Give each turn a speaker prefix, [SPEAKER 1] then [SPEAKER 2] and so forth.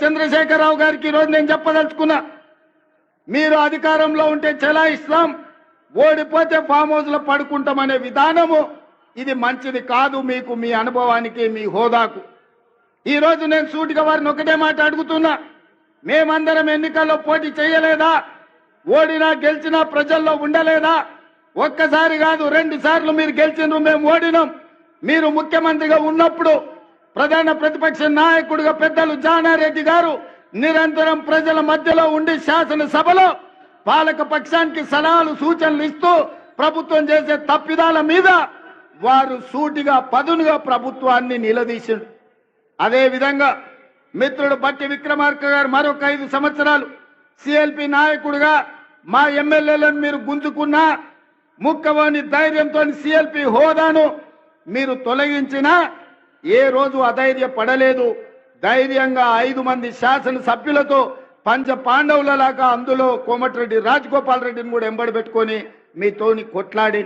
[SPEAKER 1] చంద్రశేఖరరావు గారికి ఈరోజు నేను చెప్పదలుచుకున్నా, మీరు అధికారంలో ఉంటే చెలాయిస్తాం, ఓడిపోతే ఫామ్ హౌస్ లో పడుకుంటామనే విధానము ఇది మంచిది కాదు. మీకు మీ అనుభవానికి మీ హోదాకు ఈ రోజు నేను సూటిగా వారిని ఒకటే మాట అడుగుతున్నా, మేమందరం ఎన్నికల్లో పోటీ చేయలేదా? ఓడినా గెలిచినా ప్రజల్లో ఉండలేదా? ఒక్కసారి కాదు 2 సార్లు మీరు గెలిచినారు, మేము ఓడినాం. మీరు ముఖ్యమంత్రిగా ఉన్నప్పుడు ప్రధాన ప్రతిపక్ష నాయకుడిగా పెద్దలు జానారెడ్డి గారు నిరంతరం ప్రజల మధ్యలో ఉండి శాసనసభలో పాలక పక్షానికి సలహాలు సూచనలు ఇస్తూ ప్రభుత్వం చేసే తప్పిదాల మీద వారు సూటిగా పదునుగా ప్రభుత్వాన్ని నిలదీశారు. అదే విధంగా మిత్రుడు బట్టి విక్రమార్క గారు మరొక 5 సంవత్సరాలు సిఎల్పి నాయకుడిగా మా ఎమ్మెల్యేలను మీరు గుంజుకున్నా, ముక్కవోని ధైర్యంతో సిఎల్పి హోదాను మీరు తొలగించినా ఏ రోజు అధైర్యపడలేదు. ధైర్యంగా 5 మంది శాసనసభ్యులతో పంచ పాండవులలాగా అందులో కోమటిరెడ్డి రాజగోపాల్ రెడ్డిని కూడా ఎంబడి పెట్టుకొని మీతోని కొట్లాడి